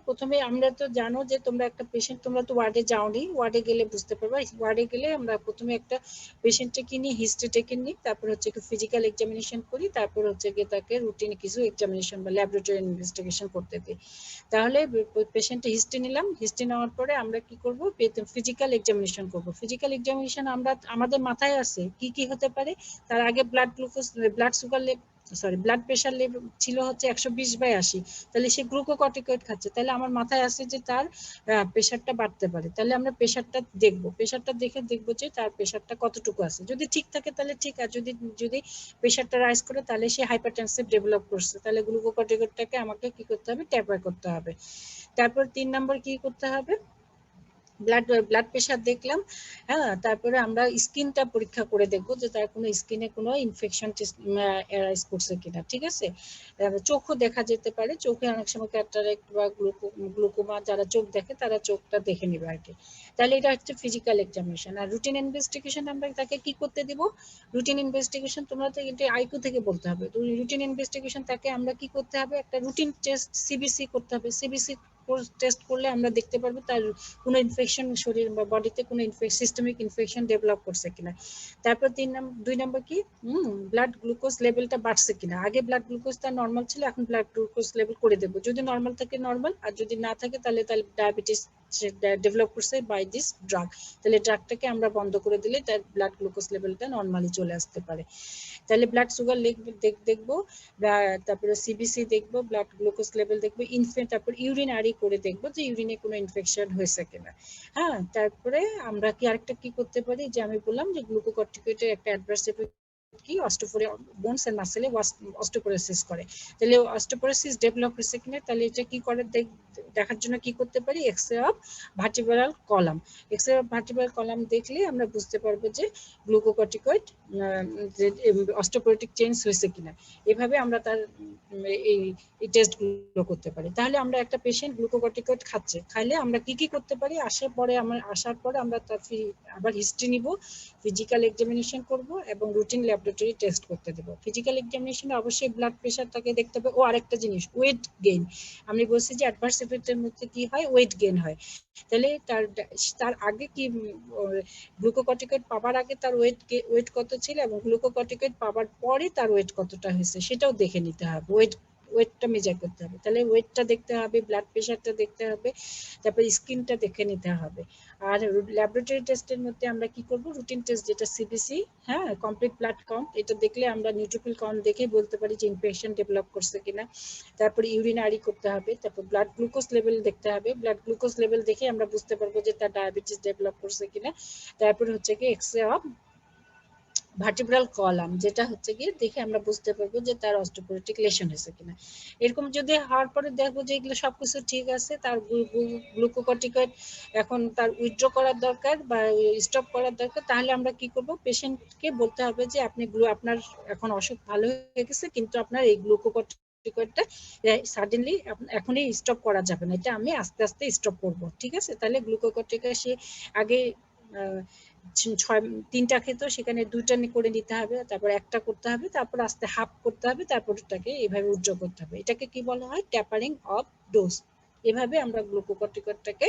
প্রথমে আমরা তো জানো যে তোমরা একটা পেশেন্ট, তোমরা তো ওয়ার্ডে যাওনি, ওয়ার্ডে গেলে বুঝতে পারবা, ওয়ার্ডে গেলে আমরা প্রথমে একটা পেশেন্টকে নিই, হিস্ট্রি টেকে নিই, তারপর হচ্ছে ফিজিক্যাল এক্সামিনেশন করি, তারপর হচ্ছে গিয়ে তাকে রুটিন কিছু এক্সামিনেশন বা ল্যাবরেটরি ইনভেস্টিগেশন করতে দিই। তাহলে পেশেন্টের হিস্ট্রি নিলাম, হিস্ট্রি নেওয়ার পরে আমরা কি করব, ফিজিক্যাল এক্সামিনেশন করব। ফিজিক্যাল এক্সামিনেশন আমাদের মাথায় আছে কি হতে পারে, তার আগে blood sugar sorry blood pressure level ছিল হচ্ছে 120/80, তাহলে সে গ্লুকোকর্টিকয়েড খাচ্ছে, তাহলে আমার মাথায় আসে যে তার প্রেশারটা বাড়তে পারে, তাহলে আমরা প্রেশারটা দেখবো, প্রেশারটা দেখে দেখবো যে তার প্রেশারটা কতটুকু আছে, যদি ঠিক থাকে তাহলে ঠিক, আর যদি যদি প্রেশারটা রাইজ করে তাহলে সে হাইপারটেনসিভ ডেভেলপ করছে, তাহলে গ্লুকোকর্টিকয়েডটাকে আমাকে কি করতে হবে, ট্যাপার করতে হবে। তারপর 3 নম্বর কি করতে হবে, ব্লাড প্রেশার দেখলাম, হ্যাঁ, তারপরে আমরা স্কিনটা পরীক্ষা করে দেখবো যে তার কোনো স্কিনে কোনো ইনফেকশন অ্যারাইজ করছে কিনা, ঠিক আছে। চোখও দেখা যেতে পারে, চোখে অনেক সময় ক্যাটারাক্ট বা গ্লুকোমা, যারা চোখ দেখে তারা চোখটা দেখে নেবে আর কি। তাহলে এটা হচ্ছে ফিজিক্যাল এক্সামিনেশন। আর রুটিন ইনভেস্টিগেশন আমরা তাকে কি করতে দিব, রুটিন ইনভেস্টিগেশন তোমরা তো এটা আইকিউ থেকে বলতে হবে, তো রুটিন ইনভেস্টিগেশন তাকে আমরা কি করতে হবে, একটা রুটিন টেস্ট সিবিসি করতে হবে। সিবিসি টেস্ট করলে আমরা দেখতে পারবো তার কোনো ইনফেকশন শরীর বা বডিতে কোনো সিস্টেমিক ইনফেকশন ডেভেলপ করছে কিনা। তারপর 2 নম্বর কি, ব্লাড গ্লুকোজ লেভেলটা বাড়ছে কিনা। আগে ব্লাড গ্লুকোজটা নর্মাল ছিল, এখন ব্লাড গ্লুকোজ লেভেল করে দেবো, যদি নর্মাল থাকে নর্মাল, আর যদি না থাকে তাহলে ডায়াবেটিস ডেভেলপ করছে বাই দিস ড্রাগ, তাহলে ড্রাগটাকে আমরা বন্ধ করে দিলে তার ব্লাড গ্লুকোজ লেভেলটা নর্মালি চলে আসতে পারে। তাহলে ব্লাড সুগার দেখবো, তারপরে সিবিসি দেখবো, ব্লাড গ্লুকোজ লেভেল দেখবো, তারপর ইউরিন আরি করে দেখবো যে ইউরিনে কোনো ইনফেকশন হয়েছে কিনা। হ্যাঁ, তারপরে আমরা কি আরেকটা কি করতে পারি, যে আমি বললাম যে গ্লুকোকর্টিকয়েডের একটা অ্যাডভার্স এফেক্ট কি, বোনস এন্ড মাসেলে অস্টিওপোরোসিস করে, তাহলে অস্টিওপোরোসিস ডেভেলপ হয়েছে কিনা, তাহলে এটা কি করে দেখার জন্য কি করতে পারি, x-ray of vertebral column. X-ray of vertebral column দেখলে আমরা বুঝতে পারবো যে গ্লুকোকর্টিকয়েড অস্টিওপোরোটিক চেঞ্জ হয়েছে কিনা। এভাবে আমরা তার এই টেস্টগুলো করতে পারি। তাহলে আমরা একটা পেশেন্ট গ্লুকোকর্টিকয়েড খাচ্ছে, খাইলে আমরা কি কি করতে পারি, আসার পরে আমরা তার আবার হিস্ট্রি নিব, ফিজিক্যাল এক্সামিনেশন করব এবং রুটিন ল্যাবরেটরি টেস্ট করতে দেব। ফিজিক্যাল এক্সামিনেশনে অবশ্যই ব্লাড প্রেশারটাকে দেখতে হবে। ও আরেকটা জিনিস, ওয়েট গেইন। আমি বলছি যে অ্যাডভার্স এফেক্টের মধ্যে কি হয়, ওয়েট গেইন হয়। তাহলে তার আগে কি গ্লুকোকর্টিকয়েড পাওয়ার আগে তার ওয়েট কত ছিল এবং গ্লুকোকর্টিকয়েড পাওয়ার পরে তার ওয়েট কতটা হয়েছে সেটাও দেখে নিতে হবে, ওয়েটটা মেজার করতে হবে। তাহলে ওয়েটটা দেখতে হবে, ব্লাড প্রেশারটা দেখতে হবে, তারপর স্কিনটা দেখে নিতে হবে। আর ল্যাবরেটরি টেস্টের মধ্যে আমরা কি করব, রুটিন টেস্ট যেটা সিবিসি, হ্যাঁ, কমপ্লিট ব্লাড কাউন্ট, এটা দেখলে আমরা নিউট্রোফিল কাউন্ট দেখে বলতে পারি যে ইনফেকশন ডেভেলপ করছে কিনা। তারপর ইউরিন আরি করতে হবে, তারপর ব্লাড গ্লুকোজ লেভেল দেখতে হবে, ব্লাড গ্লুকোজ লেভেল দেখে আমরা বুঝতে পারবো যে তার ডায়াবেটিস ডেভেলপ করছে কিনা। তারপর হচ্ছে কি এক্সরে অফ ভার্টিব্রাল কলাম, যেটা হচ্ছে গিয়ে দেখে আমরা বুঝতে পারবো যে তার অস্টিওপোরোটিক লেশন হয়েছে কিনা। এরকম যদি হওয়ার পরে দেখবো যে এগুলো সবকিছু ঠিক আছে, তার গ্লুকোকর্টিকয়েড এখন তার উইথড্র করার দরকার বা স্টপ করার দরকার, তাহলে আমরা কি করব, পেশেন্টকে বলতে হবে যে আপনি আপনার এখন অসুখ ভালো হয়ে গেছে, কিন্তু আপনার এই গ্লুকোকর্টিকয়েডটা সাডেনলি এখনই স্টপ করা যাবে না, এটা আমি আস্তে আস্তে স্টপ করব, ঠিক আছে। তাহলে গ্লুকোকর্টিকয়েড সে আগে 3টা খেত, সেখানে 2টা করে নিতে হবে, তারপর 1টা করতে হবে, তারপর আস্তে হাফ করতে হবে, তারপর এটাকে এভাবে উজ্জ্বল করতে হবে। এটাকে কি বলা হয়, ট্যাপারিং অফ ডোজ। এভাবে আমরা গ্লুকোকর্টিকয়েডটাকে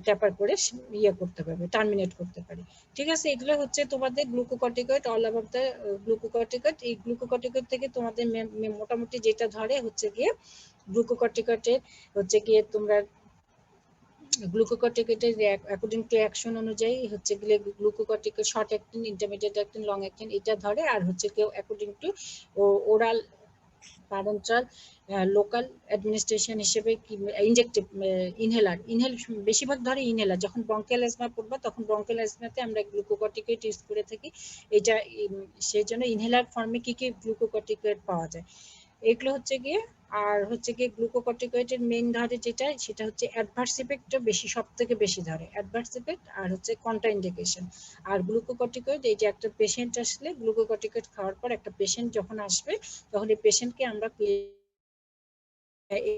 ট্যাপার করে করতে পারবে, টার্মিনেট করতে পারি, ঠিক আছে। এগুলো হচ্ছে তোমাদের glucocorticoid, all about the glucocorticoid. এই গ্লুকোকর্টিকয়েড থেকে তোমাদের মোটামুটি যেটা ধরে হচ্ছে গিয়ে গ্লুকোকর্টিকয়েডের হচ্ছে গিয়ে তোমরা গ্লুকোকর্টিকয়েডের অ্যাকর্ডিং টু অ্যাকশন অনুযায়ী হচ্ছে গিয়ে glucocorticoid short acting, intermediate acting, long acting, এটা ধরে। আর হচ্ছে কেউ according to oral, parental, local administration হিসেবে কি ইনজেক্টিভ, ইনহেল বেশিরভাগ ধরে ইনহেলার। যখন ব্রঙ্কিয়াল অ্যাজমা পড়বা তখন ব্রঙ্কিয়াল অ্যাজমাতে আমরা গ্লুকোকর্টিকয়েড ইউজ করে থাকি, এটা সেই জন্য ইনহেলার ফর্মে কি কি গ্লুকোকর্টিকয়েড পাওয়া যায় এগুলো হচ্ছে গিয়ে। আর হচ্ছে গিয়ে গ্লুকোকর্টিকয়েডের মেইন ধরে যেটা, সেটা হচ্ছে অ্যাডভার্স ইফেক্টটা বেশি, সব থেকে বেশি ধরে অ্যাডভার্স ইফেক্ট, আর হচ্ছে কন্ট্রাইন্ডিকেশন। আর গ্লুকোকর্টিকয়েড, এই যে একটা পেশেন্ট আসলে গ্লুকোকর্টিকয়েড খাওয়ার পর একটা পেশেন্ট যখন আসবে, তখন এই পেশেন্টকে আমরা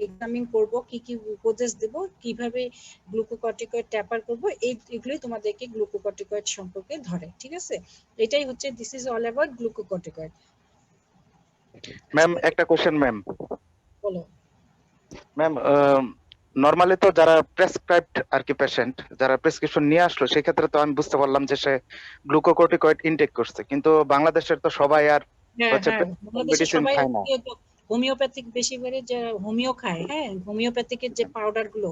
এক্সামিন করব, কি কি উপদেশ দেব, কিভাবে গ্লুকোকর্টিকয়েড ট্যাপার করব, এগুলোই তোমাদেরকে গ্লুকোকর্টিকয়েড সম্পর্কে ধরে, ঠিক আছে। এটাই হচ্ছে this is all about glucocorticoid. Ma'am একটা কোশ্চেন ম্যাম। বলো। ম্যাম নরমালি তো যারা প্রেসক্রাইবড আর কি পেশেন্ট, যারা প্রেসক্রিপশন নিয়ে আসলো, সেক্ষেত্রে তো আমি বুঝতে পারলাম যে সে গ্লুকোকর্টিকয়েড ইনটেক করছে, কিন্তু বাংলাদেশের তো সবাই আর হ্যাঁ হচ্ছে হ্যাঁ, বাংলাদেশের মেডিসিন সবাই খায় না। হোমিওপ্যাথিক বেশি করে যে হোমিও খায়, হ্যাঁ হোমিওপ্যাথিকের যে পাউডার গুলো,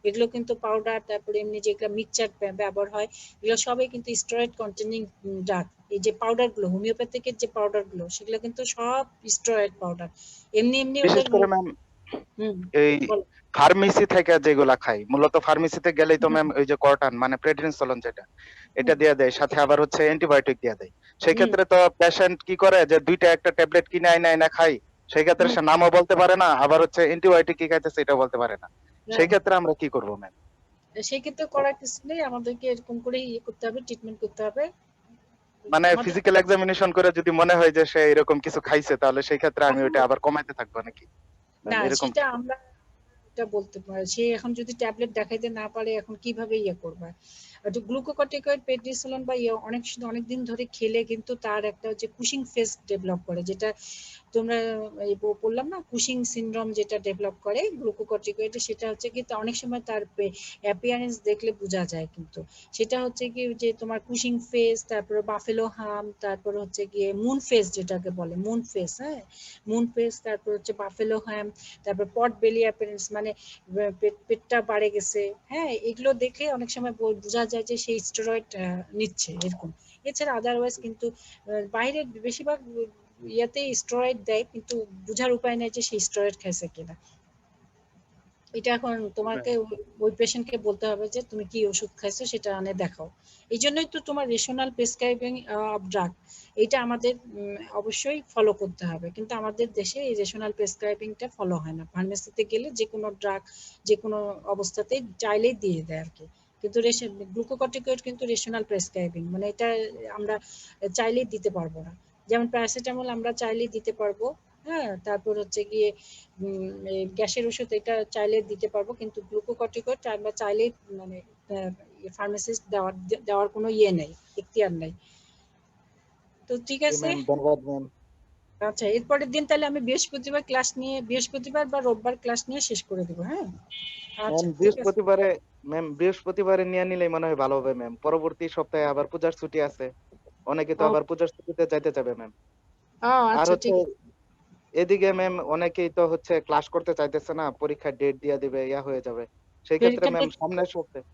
এগুলো কিন্তু পাউডার, তারপরে এমনি যেগুলো মিক্সচার ব্যবহার হয়, এগুলো সবই কিন্তু স্টেরয়েড কন্টেনিং ড্রাগ। এই যে পাউডার গুলো, হোমিওপ্যাথিকের যে পাউডার গুলো, সেগুলো কিন্তু সব স্টেরয়েড পাউডার। এমনি এমনি বিশেষ ওদের করে ম্যাম হুম এই বলো। ফার্মেসি থেকে যেগুলা খাই, মূলত ফার্মেসিতে গেলেই তো হুম, ম্যাম ওই যে কর্টান মানে প্রেডনিসোলন যেটা, এটা হুম, দিয়ে দেয়, সাথে আবার হচ্ছে অ্যান্টিবায়োটিক দিয়ে দেয়। সেই হুম, ক্ষেত্রে তো পেশেন্ট কি করে যে দুইটা একটা ট্যাবলেট কিনে আইনা খাই, সেই ক্ষেত্রে হুম, সে নামও বলতে পারে না, আবার হচ্ছে অ্যান্টিবায়োটিক কি খাইতেছে এটাও বলতে পারে না। সেই right. ক্ষেত্রে আমরা কি করবো ম্যাম? সেই ক্ষেত্রে করার কিছু নেই, আমাদেরকে এরকম করে ইয়ে করতে হবে, ট্রিটমেন্ট করতে হবে মানে আমাদের। ফিজিক্যাল এক্সামিনেশন করে যদি মনে হয় যে সে এরকম কিছু খাইছে, তাহলে সেই ক্ষেত্রে আমি ওইটা আবার কমাইতে থাকবো নাকি ম্যাম, না এরকম সেটা কি? আমরা এটা বলতে পারে, সে এখন যদি ট্যাবলেট দেখাইতে না পারে এখন কিভাবে ইয়ে করবে। গ্লুকোকর্টিকয়েড প্রেডনিসোলন বা ইয়ে অনেক দিন ধরে খেলে কিন্তু তার একটা যে কুশিং ফেস ডেভেলপ করে, যেটা তোমরা এই বললাম না কুশিং সিনড্রোম যেটা ডেভেলপ করে গ্লুকোকর্টিকয়েডে, সেটা হচ্ছে কি অনেক সময় তার অ্যাপিয়ারেন্স দেখলে বোঝা যায়, কিন্তু সেটা হচ্ছে কি যে তোমার কুশিং ফেস, তারপরে বাফেলো হাম, তারপর হচ্ছে গিয়ে মুন ফেস যেটাকে বলে মুন ফেস, হ্যাঁ মুন ফেস, তারপর হচ্ছে বাফেলো হাম, তারপর পট বেলি অ্যাপিয়ারেন্স মানে পেটটা বাড়ে গেছে, হ্যাঁ এগুলো দেখে অনেক সময় বোঝা যায় যে সেই স্টেরয়েড নিচ্ছে এরকম। এছাড়া আদারওয়াইজ কিন্তু বাইরের বেশিরভাগ ইয়াতে স্টেরয়েড দেয়, কিন্তু বোঝার উপায় নেই যে সেই স্টেরয়েড খাইছে কিনা। এটা এখন তোমাকে ওই পেশেন্টকে বলতে হবে যে তুমি কি ওষুধ খাইছো সেটা আনে দেখাও। এই জন্যই তো তোমার রেশনাল প্রেসক্রাইবিং অফ ড্রাগ, এটা আমাদের অবশ্যই ফলো করতে হবে, কিন্তু আমাদের দেশে এই রেশনাল প্রেসক্রাইবিংটা ফলো হয় না। ফার্মেসিতে গেলে যে কোনো ড্রাগ যে কোনো অবস্থাতেই চাইলেই দিয়ে দেয় আর কি, কিন্তু গ্লুকোকর্টিকয়েড কিন্তু রেশনাল প্রেসক্রাইবিং, মানে এটা আমরা চাইলেই দিতে পারবো না। যেমন প্যারাসিটামল আমরা চাইলেই দিতে পারবো, হ্যাঁ তারপর হচ্ছে গিয়ে গ্যাসের ওষুধ এটা চাইলে দিতে পারবো, কিন্তু গ্লুকোকর্টিকয়েড আমরা চাইলেই মানে ফার্মাসিস্ট দেওয়ার কোনো ইয়ে নেই, এখতিয়ার নেই। তো ঠিক জি আছে, ম্যাম, ধন্যবাদ ম্যাম। আচ্ছা এরপরের দিন তাহলে আমি বৃহস্পতিবার বা রোববার ক্লাস নিয়ে শেষ করে দেবো, হ্যাঁ ম্যাম আচ্ছা ঠিক আছে। বৃহস্পতিবারে নিয়ে নিলেই মনে হয় ভালো হবে ম্যাম, পরবর্তী সপ্তাহে আবার পূজার ছুটি আছে, অনেকে তো ও আবার পূজার ছুটিতে যাইতে যাবে ম্যাম। আর আচ্ছা হচ্ছে ঠিক আছে। এদিকে ম্যাম অনেকেই তো হচ্ছে ক্লাস করতে চাইতেছে না, পরীক্ষার ডেট দিয়ে দিবে, ইয়া হয়ে যাবে। সেই ক্ষেত্রে পরীক্ষার ম্যাম date-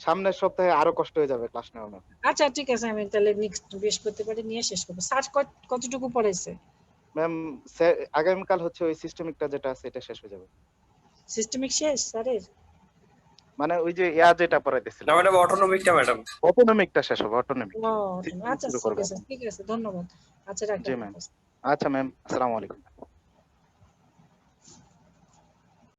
সামনের সপ্তাহে আরো কষ্ট হয়ে যাবে ক্লাস নেওয়া ম্যাম। আচ্ছা ঠিক আছে, আমি তাহলে নেক্সট বৃহস্পতিবারে নিয়ে শেষ করবো। স্যার কতটুকু পড়াইছে? ম্যাম আগামীকাল হচ্ছে ওই সিস্টেমিকটা যেটা আছে এটা শেষ হয়ে যাবে, সিস্টেমিক শেষ স্যারের? মানে ওই যে ইয়া যেটা পড়াইতেছিল না ম্যাডাম, অটোনমিকটা ম্যাডাম। অটোনমিকটা শেষ হবে, অটোনমিক ও সিস্টেমিক আচ্ছা শুরু ঠিক করবে আছে এখন। ঠিক আছে, ধন্যবাদ। আচ্ছা জি রাখলাম। ম্যাম। আচ্ছা ম্যাম, আসসালামু আলাইকুম।